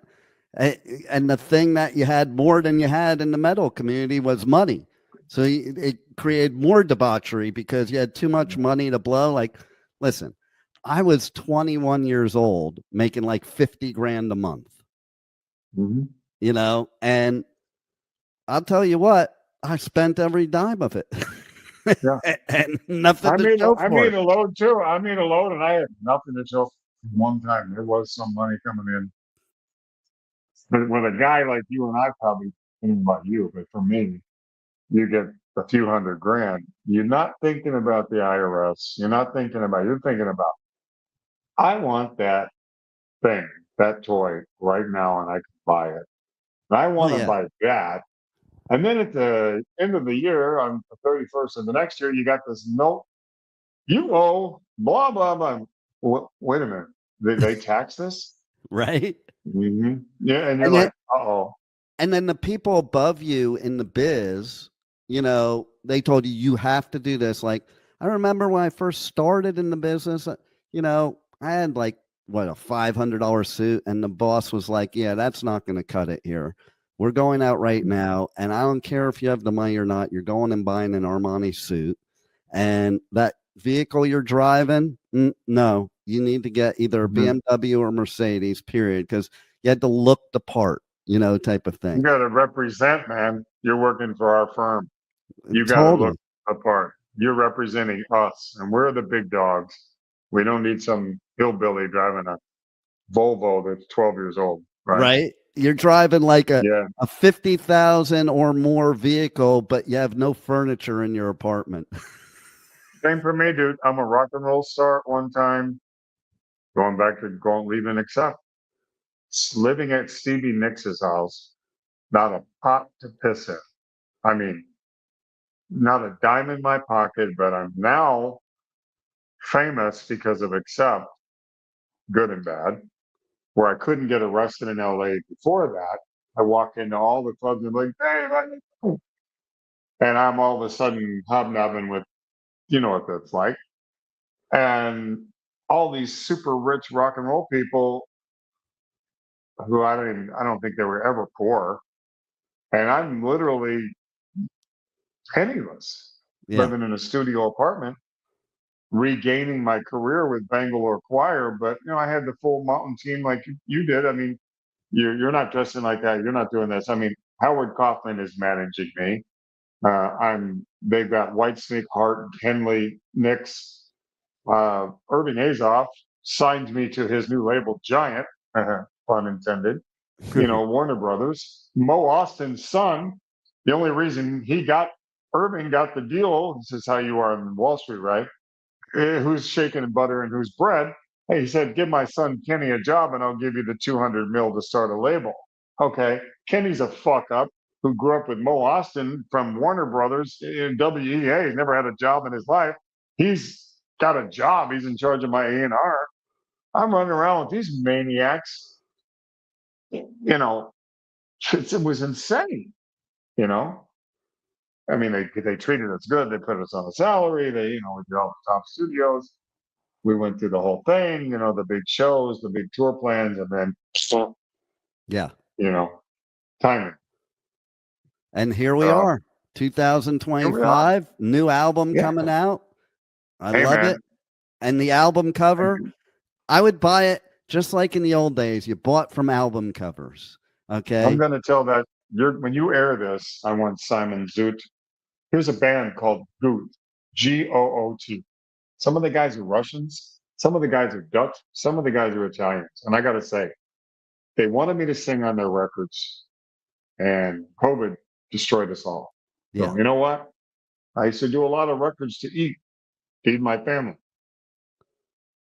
And the thing that you had more than you had in the metal community was money. So it created more debauchery because you had too much money to blow. Like, listen, I was 21 years old making like 50 grand a month, and I'll tell you what, I spent every dime of it. Yeah. And nothing to show for it. I made a load too. I made a load and I had nothing to show. One time there was some money coming in. But with a guy like you and I, probably thinking about you, but for me, you get a few $100 grand. You're not thinking about the IRS. You're thinking about, I want that thing, that toy right now, and I can buy it. I want to yeah. buy that. And then at the end of the year, on the 31st of the next year, you got this note, you owe blah, blah, blah. Wait a minute. They tax this? Right. Yeah. And you're And then like, uh-oh. and then the people above you in the biz, they told you you have to do this. Like, I remember when I first started in the business, I had like what, a $500 suit, and the boss was like, yeah, that's not going to cut it here. We're going out right now, and I don't care if you have the money or not, you're going and buying an Armani suit. And that vehicle you're driving, no, you need to get either a BMW or Mercedes, period, because you had to look the part, type of You thing. got to represent, man. You're working for our firm. You got to Totally. look the part. You're representing us, and we're the big dogs. We don't need some hillbilly driving a Volvo that's 12 years old, right? Right. You're driving like a Yeah. 50,000 or more vehicle, but you have no furniture in your apartment. Same for me, dude. I'm a rock and roll star at one time, going back to leaving except living at Stevie Nicks' house, not a pot to piss in. I mean, not a dime in my pocket, but I'm now famous because of Accept, good and bad, where I couldn't get arrested in LA before that. I walk into all the clubs and like, hey, and I'm all of a sudden hobnobbing with, you know what that's like. And all these super rich rock and roll people who I don't think they were ever poor. And I'm literally penniless, Yeah. living in a studio apartment, regaining my career with Bangalore Choir. But I had the full mountain team like you did. I mean, you're not dressing like that. You're not doing this. I mean, Howard Kaufman is managing me. They've got Whitesnake, Hart, Henley, Nicks, Irving Azoff signed me to his new label, Giant, pun intended. Warner Brothers. Mo Austin's son. The only reason Irving got the deal. This is how you are in Wall Street, right? Who's shaking and butter and who's bread? Hey, he said, give my son Kenny a job and I'll give you the 200 mil to start a label. Okay, Kenny's a fuck up who grew up with Mo Austin from Warner Brothers in WEA. He's never had a job in his life. He's got a job. He's in charge of my A&R. I'm running around with these maniacs. It was insane. I mean, they treated us good. They put us on a salary. We did all the top studios. We went through the whole thing, the big shows, the big tour plans, and then, Yeah. timing. And here we are, 2025, new album coming out. I love it. And the album cover, I would buy it just like in the old days. You bought from album covers. Okay. I'm going to tell that when you air this, I want Simon Zoot. Here's a band called Goot, Goot. Some of the guys are Russians. Some of the guys are Dutch. Some of the guys are Italians. And I got to say, they wanted me to sing on their records, and COVID destroyed us all. Yeah. So, you know what? I used to do a lot of records to feed my family.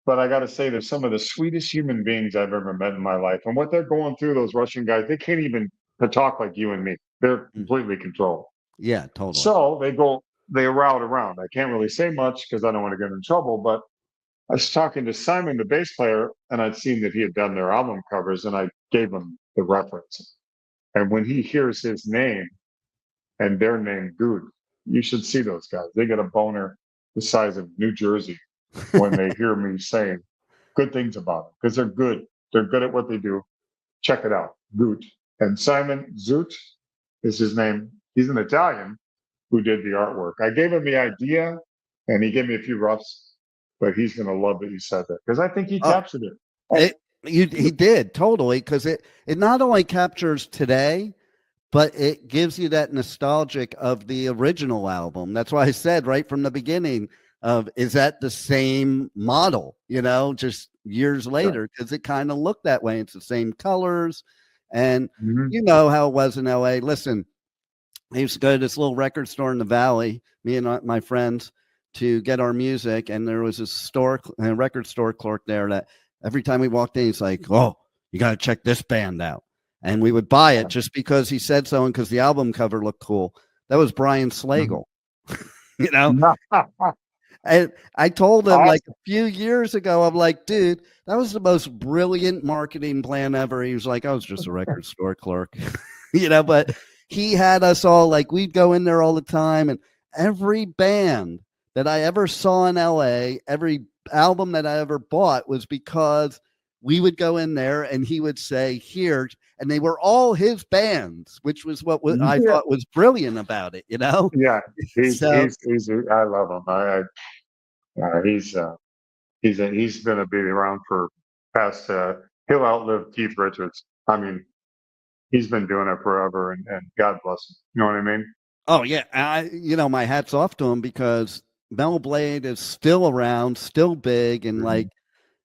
But I got to say, they're some of the sweetest human beings I've ever met in my life. And what they're going through, those Russian guys, they can't even talk like you and me. They're completely controlled. Yeah, totally. So they route around. I can't really say much because I don't want to get in trouble. But I was talking to Simon, the bass player, and I'd seen that he had done their album covers, and I gave him the reference. And when he hears his name and their name, Good, you should see those guys. They get a boner the size of New Jersey when they hear me saying good things about them because they're good. They're good at what they do. Check it out, Good. And Simon Zoot is his name. He's an Italian who did the artwork. I gave him the idea, and he gave me a few roughs, but he's going to love that you said that because I think he captured it. He did totally, because it not only captures today, but it gives you that nostalgic of the original album. That's why I said right from the beginning is that the same model, just years later, because it kind of looked that way. It's the same colors. And you know how it was in LA. Listen, I used to go to this little record store in the Valley, me and my friends, to get our music. And there was a record store clerk there that every time we walked in, he's like, oh, you got to check this band out. and we would buy it just because he said so and because the album cover looked cool. That was Brian Slagle, you know. And I told him like a few years ago, I'm like, dude, that was the most brilliant marketing plan ever. He was like, I was just a record store clerk, you know, but he had us all like, we'd go in there all the time. And every band that I ever saw in LA, every album that I ever bought was because we would go in there and he would say, here, and they were all his bands, which was what I thought was brilliant about it, you know? Yeah, he's So, I love him. He's going to be around for past. He'll outlive Keith Richards. I mean, he's been doing it forever, and God bless him. You know what I mean? oh yeah, you know, my hat's off to him because Metal Blade is still around, still big, and like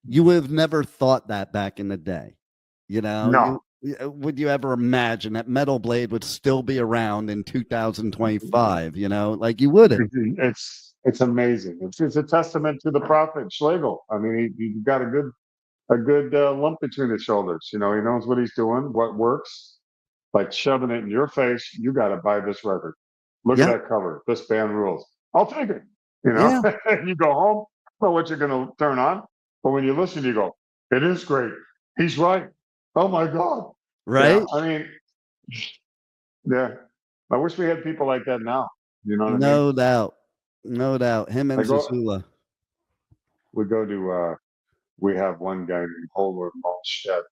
you would have never thought that back in the day. You know, No, would you ever imagine that Metal Blade would still be around in 2025? You know, like you wouldn't. it's amazing. It's a testament to the prophet Schlegel. I mean, he got a good lump between his shoulders. You know, he knows what he's doing, what works. Like shoving it in your face. You got to buy this record. Look at Yeah, that cover. This band rules. I'll take it. You know, yeah, you go home, know what you're going to turn on. But when you listen, you go, it is great. He's right. Oh my God. Yeah. right. I mean, yeah. I wish we had people like that now. You know what I mean? No doubt, no doubt. Him and I go, Zazula. we go to, we have one guy named Holger Malstedt,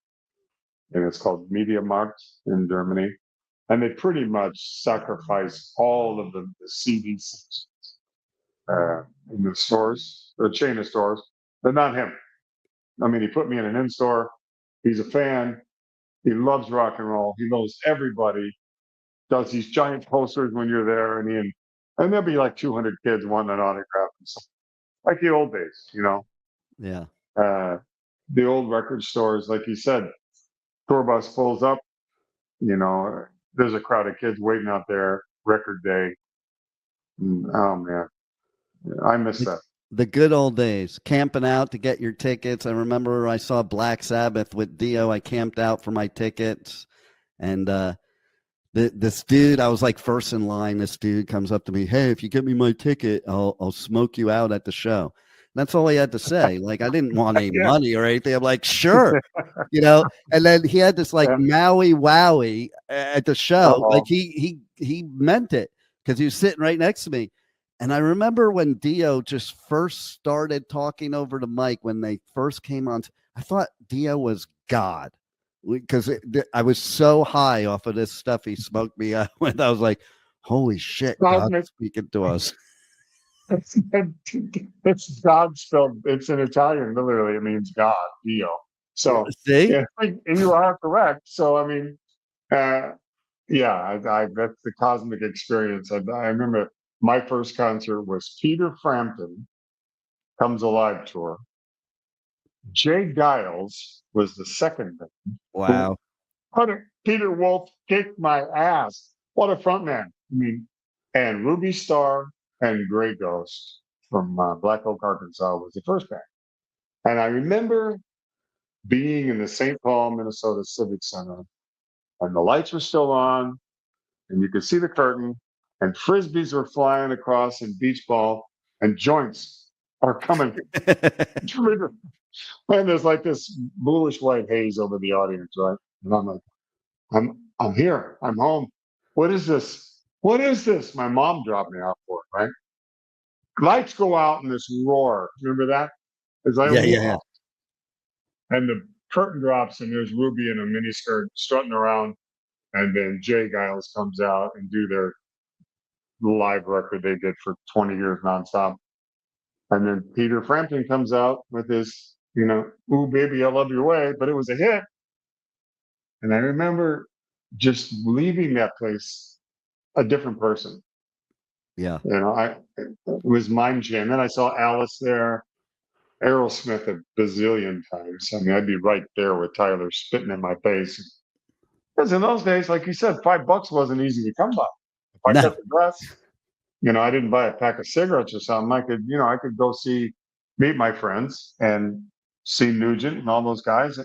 and it's called Media Markt in Germany. And they pretty much sacrifice all of the CDs in the stores, the chain of stores, but not him. I mean, he put me in an in-store. He's a fan. He loves rock and roll. He knows everybody. Does these giant posters when you're there, and there'll be like 200 kids wanting an autograph, and stuff. Like the old days, you know. Yeah, The old record stores, like you said, tour bus pulls up. You know, there's a crowd of kids waiting out there. Record day. Oh man, I miss that. the good old days, camping out to get your tickets. I remember I saw Black Sabbath with Dio. I camped out for my tickets, and this dude, I was like first in line. This dude comes up to me, hey, if you get me my ticket, I'll smoke you out at the show. That's all he had to say. Like I didn't want any Yeah. money or anything. I'm like, sure, you know. And then he had this like Yeah. Maui Wowie at the show. Uh-oh. Like he meant it because he was sitting right next to me. And I remember when Dio just first started talking over the mic when they first came on. I thought Dio was God because I was so high off of this stuff he smoked me out with. I was like, holy shit, God's Cosmic. speaking to us. It's God spelled. It's in Italian. Literally, it means God, Dio. So See? yeah, and you are correct. So I mean, yeah, that's the cosmic experience. I remember my first concert was Peter Frampton Comes Alive tour. Jay Giles was the second band. Wow. Peter Wolf kicked my ass. What a front man. I mean, and Ruby Starr and Grey Ghost from Black Oak, Arkansas was the first band. And I remember being in the St. Paul, Minnesota Civic Center, and the lights were still on, and you could see the curtain, and frisbees were flying across, and beach ball, and joints are coming. And there's like this bluish white haze over the audience, right? And I'm like, I'm here. I'm home. What is this? What is this? My mom dropped me off for it, right? Lights go out in this roar. Remember that? As I Yeah. And the curtain drops, and there's Ruby in a miniskirt strutting around, and then Jay Giles comes out and do their live record they did for 20 years nonstop. And then Peter Frampton comes out with his, "Ooh, baby, I love your way," but it was a hit. And I remember just leaving that place a different person. Yeah. It was mind changing. Then I saw Alice there, Aerosmith a bazillion times. I mean, I'd be right there with Tyler spitting in my face. Because in those days, like you said, $5 wasn't easy to come by. If I got the dress, I didn't buy a pack of cigarettes or something. I could go meet my friends and see Nugent and all those guys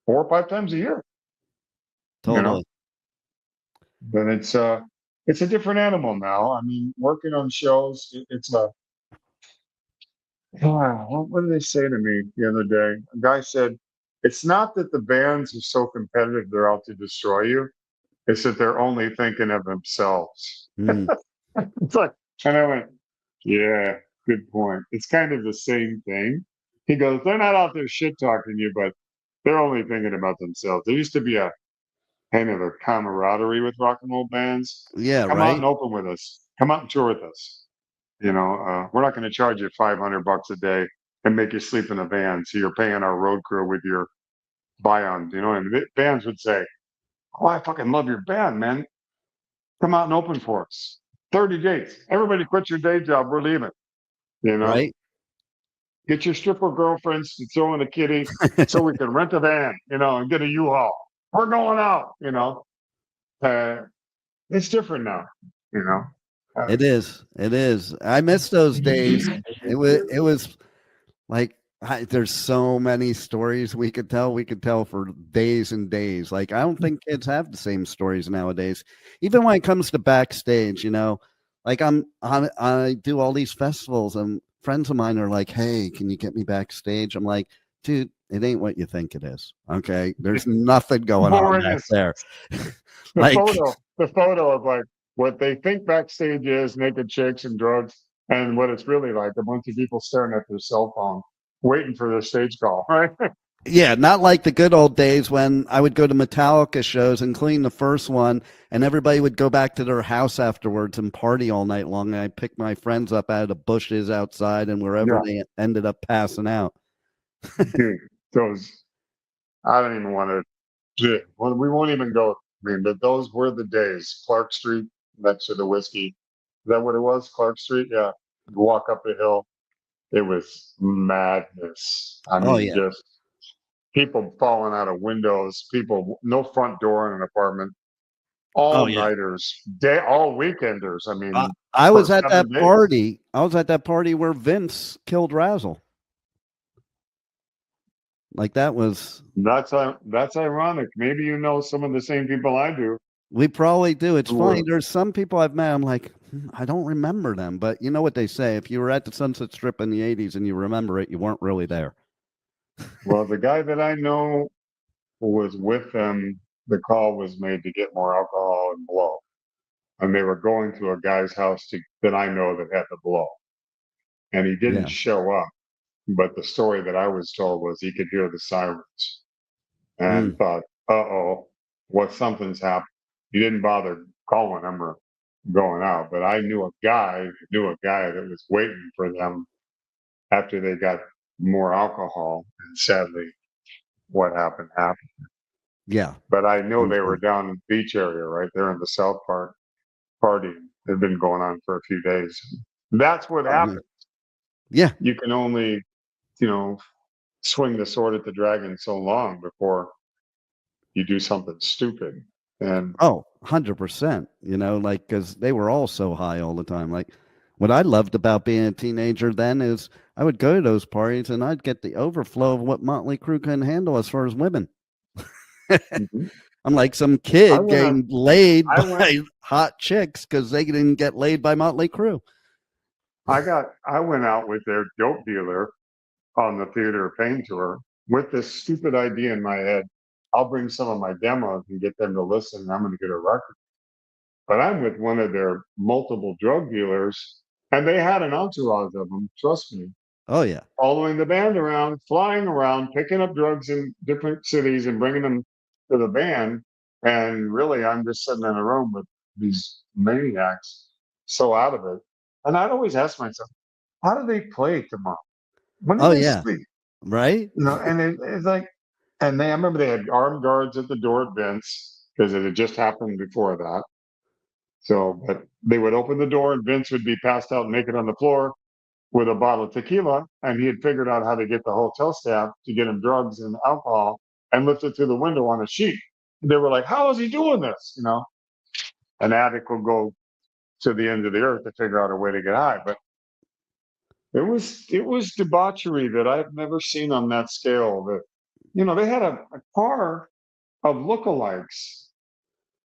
4 or 5 times a year. Totally. But it's a different animal now. I mean, working on shows, it's a what did they say to me the other day? A guy said, it's not that the bands are so competitive they're out to destroy you. It's that they're only thinking of themselves. Mm, It's like, and I went, yeah, good point. It's kind of the same thing. He goes, they're not out there shit talking you, but they're only thinking about themselves. There used to be a kind of a camaraderie with rock and roll bands. yeah, Come out right. and open with us. Come out and tour with us. We're not going to charge you $500 a day and make you sleep in a van. So you're paying our road crew with your buy-ons. And bands would say, "Oh, I fucking love your band, man. Come out and open for us. 30 dates. Everybody quit your day job. We're leaving. You know, Right. get your stripper girlfriends to throw in a kitty so we can rent a van, and get a U-Haul. We're going out, Uh, it's different now, you know. It is. It is. I miss those days. It was like there's so many stories we could tell. We could tell for days and days. Like I don't think kids have the same stories nowadays. Even when it comes to backstage, like I do all these festivals and friends of mine are like, "Hey, can you get me backstage?" I'm like, "Dude, it ain't what you think it is. Okay, there's nothing going on Boring back as there." the Like, photo of like what they think backstage is naked chicks and drugs, and what it's really like a bunch of people staring at their cell phone, waiting for their stage call, right? yeah, not like the good old days when I would go to Metallica shows, including the first one, and everybody would go back to their house afterwards and party all night long. And I'd pick my friends up out of the bushes outside and wherever Yeah, they ended up passing out. dude, those I don't even want to. Well, we won't even go. I mean, but those were the days. Clark Street next to the whiskey. Is that what it was? Clark Street? Yeah. You walk up the hill. It was madness. I Oh, mean, yeah. just people falling out of windows, people, no front door in an apartment, Oh, all yeah. nighters, all weekenders. I I, mean, I for was at 7 days. I was at that party where Vince killed Razzle. Like that was, That's ironic. Maybe you know some of the same people I do we probably do. It's who funny. were, There's some people I've met. I'm like, I don't remember them. But you know what they say? If you were at the Sunset Strip in the 80s and you remember it, you weren't really there. well, the guy that I know who was with them, the call was made to get more alcohol and blow. And they were going to a guy's house that I know that had the blow. And he didn't Yeah. show up. But the story that I was told was he could hear the sirens and Mm. thought, uh-oh, something's happened. He didn't bother calling them or going out. But I knew a guy that was waiting for them after they got more alcohol. And sadly, what happened. Yeah. But I know they were Unfortunately. down in the beach area right there in the South Park partying. They've been going on for a few days. That's what Oh, yeah. happened. Yeah. You can only, you know, swing the sword at the dragon so long before you do something stupid. And Oh, 100%. Like, because they were all so high all the time. Like, what I loved about being a teenager then is I would go to those parties and I'd get the overflow of what Motley Crue couldn't handle as far as women. mhm. I'm like some I kid went out, getting laid I went, by hot chicks because they didn't get laid by Motley Crue. I went out with their dope dealer on the Theater of Pain tour with this stupid idea in my head. I'll bring some of my demos and get them to listen, and I'm going to get a record. But I'm with one of their multiple drug dealers, and they had an entourage of them, trust me, Oh, yeah. following the band around, flying around, picking up drugs in different cities and bringing them to the band. And really, I'm just sitting in a room with these maniacs, so out of it. And I'd always ask myself, how do they play tomorrow? When do Oh, they yeah. sleep? Right? And it's like, and I remember they had armed guards at the door at Vince because it had just happened before that. So, but they would open the door and Vince would be passed out naked on the floor with a bottle of tequila, and he had figured out how to get the hotel staff to get him drugs and alcohol and lift it through the window on a sheet. They were like, "How is he doing this?" An addict will go to the end of the earth to figure out a way to get high. But it was debauchery that I've never seen on that scale. That they had a car of lookalikes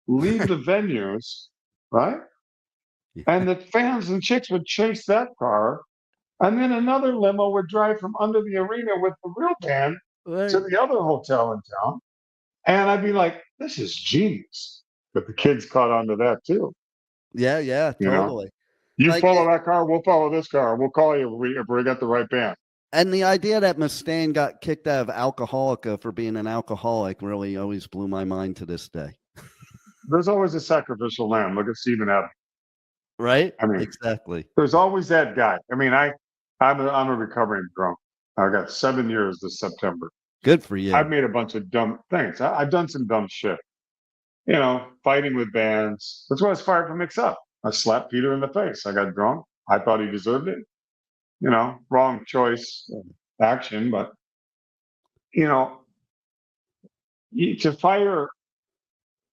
leave the venues, right? And the fans and chicks would chase that car. And then another limo would drive from under the arena with the real band to the other hotel in town. And I'd be like, this is genius. But the kids caught on to that too. Yeah, You know, totally. you Like, follow that car, we'll follow this car. We'll call you if we got the right band. and the idea that Mustaine got kicked out of Alcoholica for being an alcoholic really always blew my mind to this day. There's always a sacrificial lamb. Look at Stephen Adams. Right? I mean, Exactly. there's always that guy. I mean, I'm a recovering drunk. I got 7 years this September. Good for you. I've made a bunch of dumb things. I've done some dumb shit. You know, fighting with bands. That's why I was fired from Mix Up. I slapped Peter in the face. I got drunk. I thought he deserved it. You know, wrong choice of action, but you know, to fire,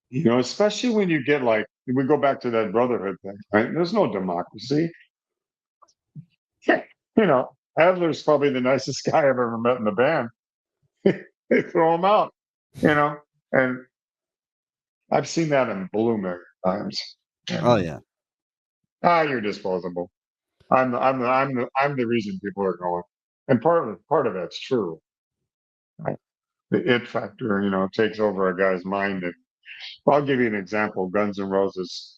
you know, especially when you get like, we go back to that brotherhood thing, right? There's no democracy. You know, Adler's probably the nicest guy I've ever met in the band. They throw him out, you know, and I've seen that in Blooming times. Oh yeah. You're disposable. I'm the reason people are going, and part of that's true. Right? The it factor, you know, takes over a guy's mind. And I'll give you an example. Guns N' Roses.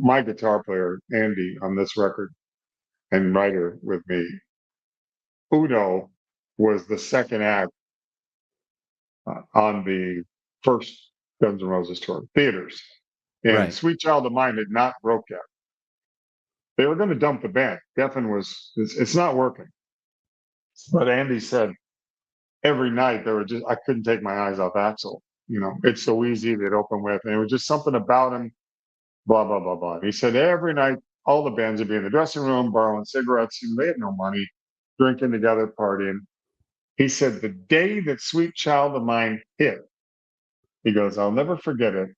My guitar player Andy on this record and writer with me, Udo, was the second act on the first Guns N' Roses tour, Theaters, and Right. Sweet Child of Mine had not broke yet. They were going to dump the band. Geffen it's not working. But Andy said every night I couldn't take my eyes off Axl. You know, It's So Easy they'd open with, and it was just something about him, blah, blah, blah, blah. And he said every night all the bands would be in the dressing room, borrowing cigarettes. They had no money, drinking together, partying. He said the day that Sweet Child of Mine hit, he goes, I'll never forget it.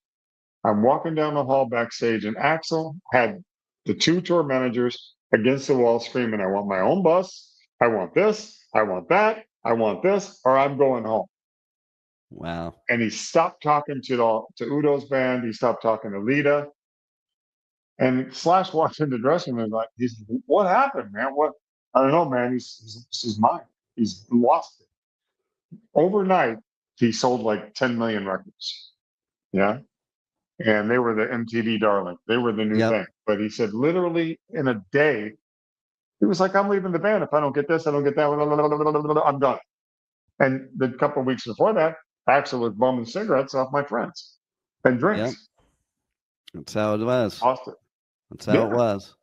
I'm walking down the hall backstage, and Axl had the two tour managers against the wall screaming, I want my own bus. I want this. I want that. I want this, or I'm going home. Wow. And he stopped talking to Udo's band. He stopped talking to Lita. And Slash walked into the dressing room and like, what happened, man? What? I don't know, man. This is mine. He's lost it. Overnight, he sold like 10 million records. Yeah. And they were the MTV darling. They were the new thing. But he said literally in a day, he was like, I'm leaving the band. If I don't get this, I don't get that. I'm done. And the couple of weeks before that, Axl was bumming cigarettes off my friends and drinks. Yep. That's how it was. Lost it. That's how it was.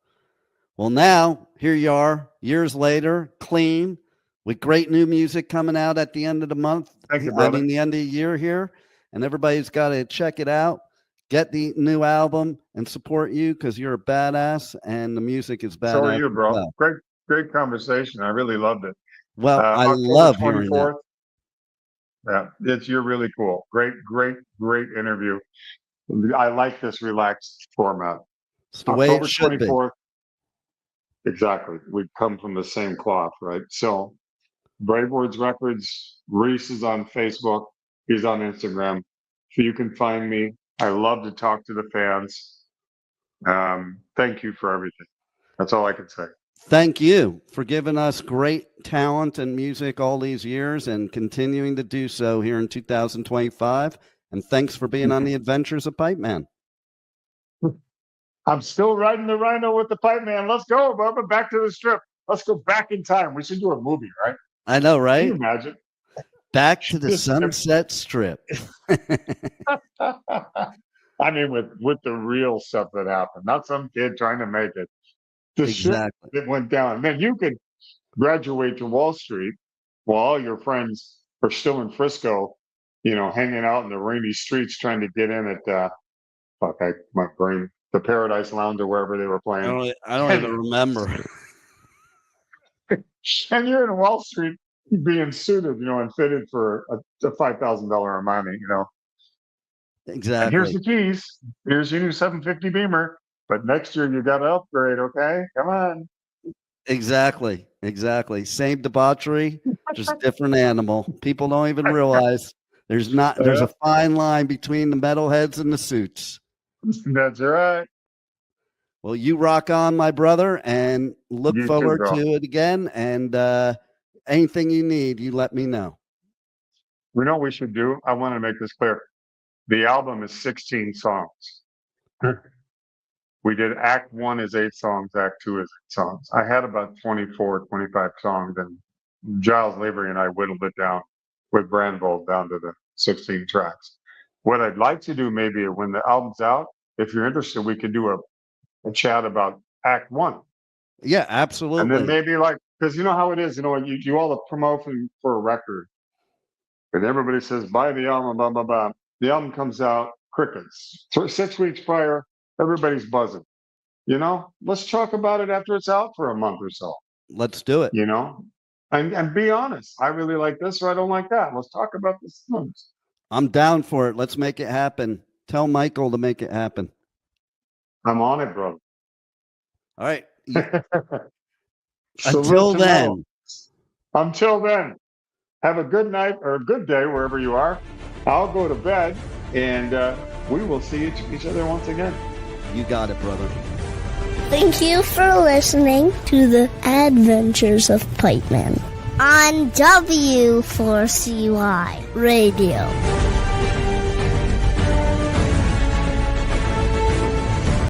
Well, now here you are, years later, clean, with great new music coming out at the end of the month. Thank you, brother. I mean, the end of the year here, and everybody's got to check it out. Get the new album and support you because you're a badass, and the music is badass. So are you, bro. Well. Great conversation. I really loved it. Well, I October love hearing that. Yeah, you're really cool. Great interview. I like this relaxed format. It's the way it should be. Exactly. We come from the same cloth, right? So, BraveWords Records. Reece is on Facebook. He's on Instagram. So you can find me. I love to talk to the fans. Thank you for everything. That's all I can say. Thank you for giving us great talent and music all these years and continuing to do so here in 2025. And thanks for being on the Adventures of Pipe Man. I'm still riding the Rhino with the Pipe Man. Let's go, Bubba. Back to the strip. Let's go back in time. We should do a movie, right? I know, right? Can you imagine? Back to the Sunset Strip. I mean, with the real stuff that happened, not some kid trying to make it. The shit that went down. And then you could graduate to Wall Street while all your friends are still in Frisco, you know, hanging out in the rainy streets trying to get in at my brain, the Paradise Lounge or wherever they were playing. I don't even remember. And you're in Wall Street being suited, you know, and fitted for a $5,000 Armani, you know. Exactly. And here's the keys. Here's your new 750 Beamer. But next year you got to upgrade, okay? Come on. Exactly. Same debauchery, just different animal. People don't even realize There's a fine line between the metalheads and the suits. That's right. Well, you rock on, my brother, and look You too, forward bro. to it again. And anything you need, you let me know. You know what we should do? I want to make this clear. The album is 16 songs. We did Act 1 is 8 songs, Act 2 is 8 songs. I had about 24, 25 songs, and Giles Lavery and I whittled it down with Brandvold down to the 16 tracks. What I'd like to do maybe when the album's out, if you're interested, we could do a chat about Act 1. Yeah, absolutely. And then maybe because you know how it is, you all the promotion for a record. And everybody says, buy the album, blah, blah, blah. The album comes out, crickets. 6 weeks prior, everybody's buzzing. Let's talk about it after it's out for a month or so. Let's do it. And be honest. I really like this or I don't like that. Let's talk about this. I'm down for it. Let's make it happen. Tell Michael to make it happen. I'm on it, bro. All right. Until then, have a good night or a good day wherever you are. I'll go to bed and we will see each other once again. You got it, brother. Thank you for listening to the Adventures of Pipe Man on W4CY Radio.